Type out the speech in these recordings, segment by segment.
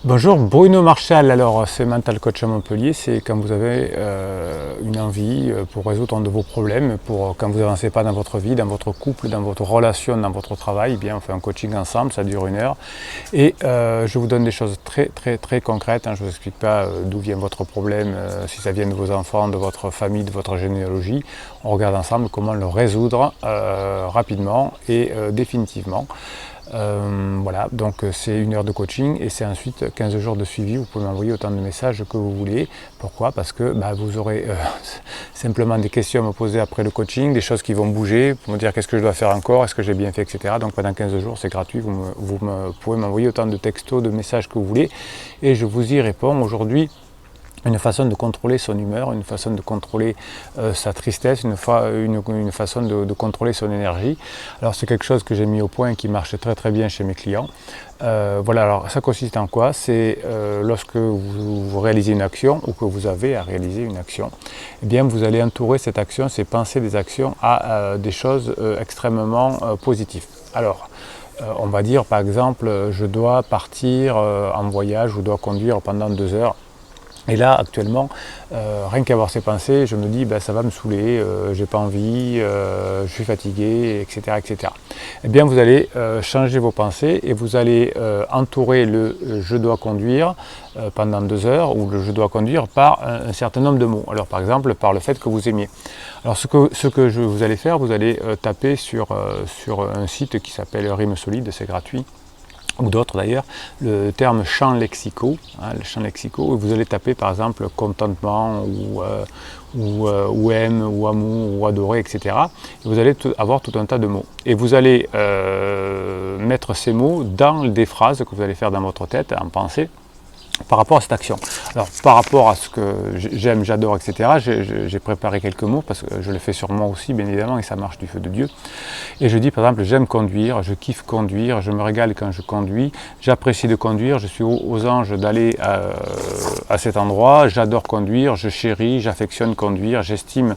Bonjour, Bruno Marchal. Alors, c'est Mental Coach à Montpellier. C'est quand vous avez une envie pour résoudre un de vos problèmes, pour quand vous n'avancez pas dans votre vie, dans votre couple, dans votre relation, dans votre travail. Eh bien, on fait un coaching ensemble, ça dure 1 heure. Et je vous donne des choses très concrètes. Je ne vous explique pas d'où vient votre problème, si ça vient de vos enfants, de votre famille, de votre généalogie. On regarde ensemble comment le résoudre rapidement et définitivement. Voilà, donc c'est 1 heure de coaching et c'est ensuite 15 jours de suivi. Vous pouvez m'envoyer autant de messages que vous voulez. Pourquoi? Parce que vous aurez simplement des questions à me poser après le coaching, des choses qui vont bouger, pour me dire qu'est-ce que je dois faire encore, est-ce que j'ai bien fait, etc. Donc pendant 15 jours, c'est gratuit. Vous pouvez m'envoyer autant de textos, de messages que vous voulez et je vous y réponds aujourd'hui. Une façon de contrôler son humeur, une façon de contrôler sa tristesse, une façon de contrôler son énergie. Alors c'est quelque chose que j'ai mis au point et qui marche très bien chez mes clients. Voilà, alors ça consiste en quoi? C'est lorsque vous réalisez une action ou que vous avez à réaliser une action, eh bien vous allez entourer cette action, ces pensées des actions à des choses extrêmement positives. Alors, on va dire par exemple, je dois partir en voyage, je dois conduire pendant 2 heures. Et là, actuellement, rien qu'avoir ces pensées, je me dis, ça va me saouler, j'ai pas envie, je suis fatigué, etc. Eh bien, vous allez changer vos pensées et vous allez entourer le je dois conduire pendant 2 heures ou le je dois conduire par un certain nombre de mots. Alors, par exemple, par le fait que vous aimiez. Alors, ce que vous allez faire, vous allez taper sur un site qui s'appelle Rime Solide, c'est gratuit, ou d'autres d'ailleurs, le terme champ lexicaux, le champ lexicaux, et vous allez taper par exemple contentement ou aime, ou amour, ou adorer, etc. Et vous allez avoir tout un tas de mots. Et vous allez mettre ces mots dans des phrases que vous allez faire dans votre tête, en pensée, par rapport à cette action. Alors par rapport à ce que j'aime, j'adore, etc., j'ai préparé quelques mots parce que je le fais sur moi aussi, bien évidemment, et ça marche du feu de Dieu. Et je dis par exemple, j'aime conduire, je kiffe conduire, je me régale quand je conduis, j'apprécie de conduire, je suis aux anges d'aller à cet endroit, j'adore conduire, je chéris, j'affectionne conduire, j'estime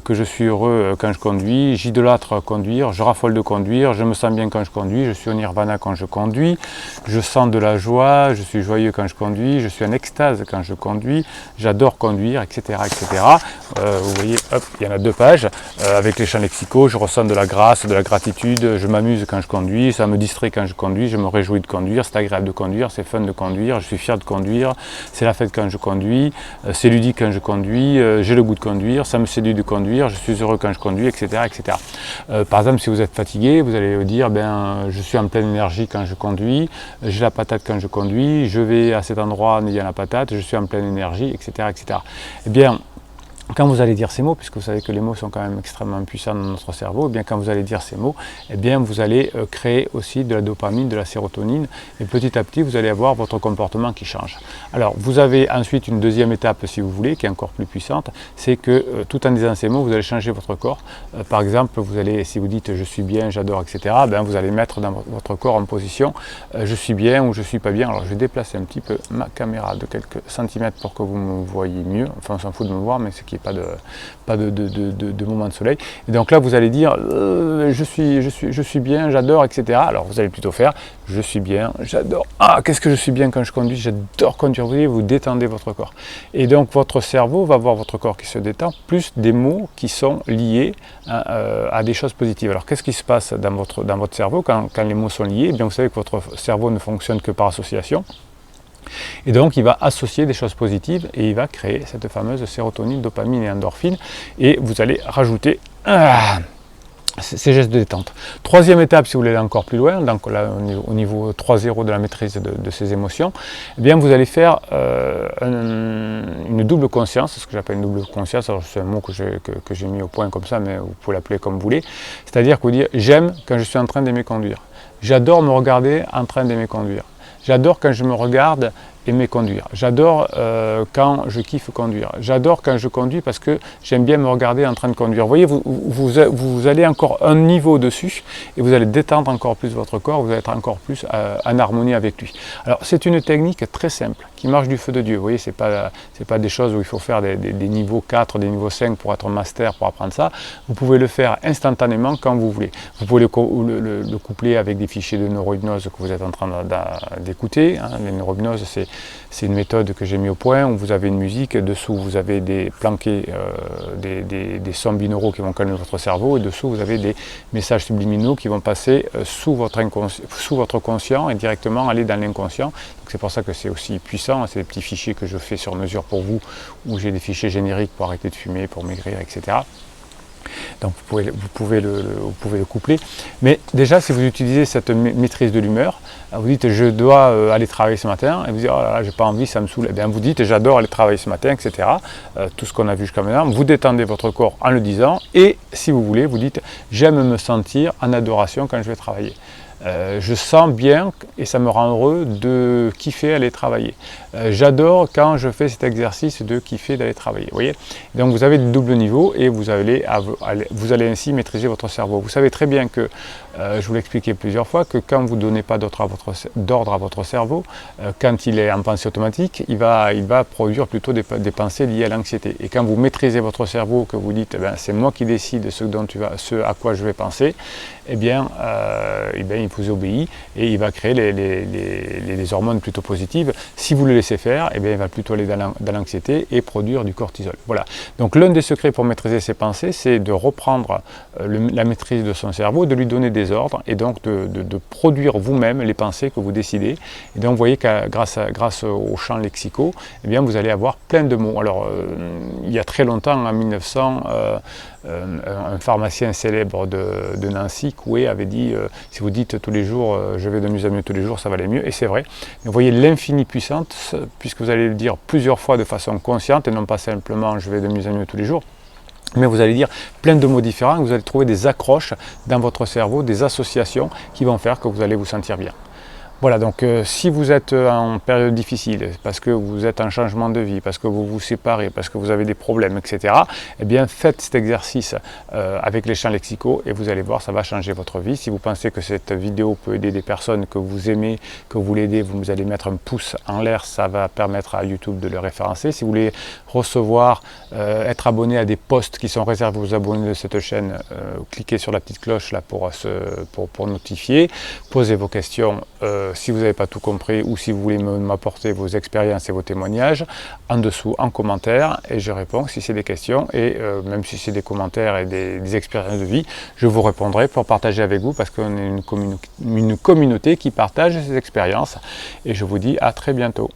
que je suis heureux quand je conduis, j'idolâtre conduire, je raffole de conduire, je me sens bien quand je conduis, je suis au nirvana quand je conduis, je sens de la joie, je suis joyeux quand je conduis, je suis en extase quand je conduis, j'adore conduire, etc. Vous voyez, hop, il y en a 2 pages avec les champs lexicaux, je ressens de la grâce, de la gratitude, je m'amuse quand je conduis, ça me distrait quand je conduis, je me réjouis de conduire, c'est agréable de conduire, c'est fun de conduire, je suis fier de conduire, c'est la fête quand je conduis, c'est ludique quand je conduis, j'ai le goût de conduire, ça me séduit de conduire, je suis heureux quand je conduis, etc. Par exemple, si vous êtes fatigué, vous allez dire, je suis en pleine énergie quand je conduis, j'ai la patate quand je conduis, je vais à cet endroit en ayant la patate, je suis en pleine énergie, etc. Eh bien, quand vous allez dire ces mots, puisque vous savez que les mots sont quand même extrêmement puissants dans notre cerveau, eh bien quand vous allez dire ces mots, eh bien vous allez créer aussi de la dopamine, de la sérotonine, et petit à petit vous allez avoir votre comportement qui change. Alors vous avez ensuite une deuxième étape, si vous voulez, qui est encore plus puissante, c'est que tout en disant ces mots, vous allez changer votre corps. Par exemple, vous allez, si vous dites je suis bien, j'adore, etc., vous allez mettre dans votre corps en position je suis bien ou je suis pas bien. Alors je vais déplacer un petit peu ma caméra de quelques centimètres pour que vous me voyez mieux. Enfin, on s'en fout de me voir, mais ce qui est pas de moment de soleil. Et donc là, vous allez dire je suis bien, j'adore, etc. Alors vous allez plutôt faire je suis bien, j'adore. Ah, qu'est-ce que je suis bien quand je conduis, j'adore conduire. Vous voyez, vous détendez votre corps. Et donc votre cerveau va voir votre corps qui se détend, plus des mots qui sont liés à des choses positives. Alors qu'est-ce qui se passe dans votre cerveau quand les mots sont liés? Eh bien, vous savez que votre cerveau ne fonctionne que par association. Et donc il va associer des choses positives et il va créer cette fameuse sérotonine, dopamine et endorphine et vous allez rajouter ces gestes de détente. Troisième étape, si vous voulez aller encore plus loin, donc là au niveau 3.0 de la maîtrise de ces émotions, eh bien vous allez faire une double conscience, ce que j'appelle une double conscience. Alors c'est un mot que j'ai mis au point comme ça, mais vous pouvez l'appeler comme vous voulez. C'est-à-dire que vous dites j'aime quand je suis en train d'aimer conduire. J'adore me regarder en train d'aimer conduire. J'adore quand je me regarde aimer conduire. J'adore quand je kiffe conduire. J'adore quand je conduis parce que j'aime bien me regarder en train de conduire. Vous voyez, vous allez encore un niveau dessus et vous allez détendre encore plus votre corps, vous allez être encore plus en harmonie avec lui. Alors c'est une technique très simple qui marche du feu de Dieu. Vous voyez, c'est pas des choses où il faut faire des niveaux 4, des niveaux 5 pour être master, pour apprendre ça. Vous pouvez le faire instantanément quand vous voulez. Vous pouvez le coupler avec des fichiers de neurohypnose que vous êtes en train d'écouter. Les neurohypnoses, c'est une méthode que j'ai mis au point où vous avez une musique, dessous vous avez des planqués, des sons binauraux qui vont calmer votre cerveau, et dessous vous avez des messages subliminaux qui vont passer sous votre conscient et directement aller dans l'inconscient. Donc c'est pour ça que c'est aussi puissant. C'est des petits fichiers que je fais sur mesure pour vous, où j'ai des fichiers génériques pour arrêter de fumer, pour maigrir, etc. Donc vous pouvez le coupler. Mais déjà, si vous utilisez cette maîtrise de l'humeur, vous dites je dois aller travailler ce matin, et vous dites oh là là, j'ai pas envie, ça me saoule. Et bien vous dites j'adore aller travailler ce matin, etc. Tout ce qu'on a vu jusqu'à maintenant, vous détendez votre corps en le disant, et si vous voulez, vous dites j'aime me sentir en adoration quand je vais travailler. Je sens bien et ça me rend heureux de kiffer aller travailler. J'adore quand je fais cet exercice de kiffer d'aller travailler. Vous voyez, donc vous avez de double niveau et vous allez ainsi maîtriser votre cerveau. Vous savez très bien que, je vous l'ai expliqué plusieurs fois, que quand vous ne donnez pas d'ordre à votre cerveau, quand il est en pensée automatique, il va produire plutôt des pensées liées à l'anxiété. Et quand vous maîtrisez votre cerveau, que vous dites c'est moi qui décide ce à quoi je vais penser, il vous obéit et il va créer les hormones plutôt positives. Si vous le laissez faire, il va plutôt aller dans l'anxiété et produire du cortisol. Voilà. Donc l'un des secrets pour maîtriser ses pensées, c'est de reprendre la maîtrise de son cerveau, de lui donner des ordres et donc de produire vous-même les pensées que vous décidez. Et donc vous voyez que grâce aux champs lexicaux, vous allez avoir plein de mots. Alors il y a très longtemps, en 1900, un pharmacien célèbre de Nancy, Coué, avait dit si vous dites tous les jours je vais de mieux en mieux tous les jours, ça va aller mieux, et c'est vrai. Mais vous voyez l'infini puissante, puisque vous allez le dire plusieurs fois de façon consciente et non pas simplement je vais de mieux en mieux tous les jours. Mais vous allez dire plein de mots différents, vous allez trouver des accroches dans votre cerveau, des associations qui vont faire que vous allez vous sentir bien. Voilà, donc si vous êtes en période difficile, parce que vous êtes en changement de vie, parce que vous vous séparez, parce que vous avez des problèmes, etc., faites cet exercice avec les champs lexicaux et vous allez voir, ça va changer votre vie. Si vous pensez que cette vidéo peut aider des personnes que vous aimez, que vous voulez aider, vous allez mettre un pouce en l'air, ça va permettre à YouTube de le référencer. Si vous voulez recevoir, être abonné à des posts qui sont réservés aux abonnés de cette chaîne, cliquez sur la petite cloche là pour notifier, posez vos questions. Si vous n'avez pas tout compris ou si vous voulez m'apporter vos expériences et vos témoignages, en dessous en commentaire, et je réponds si c'est des questions, et même si c'est des commentaires et des expériences de vie, je vous répondrai pour partager avec vous, parce qu'on est une communauté qui partage ses expériences, et je vous dis à très bientôt.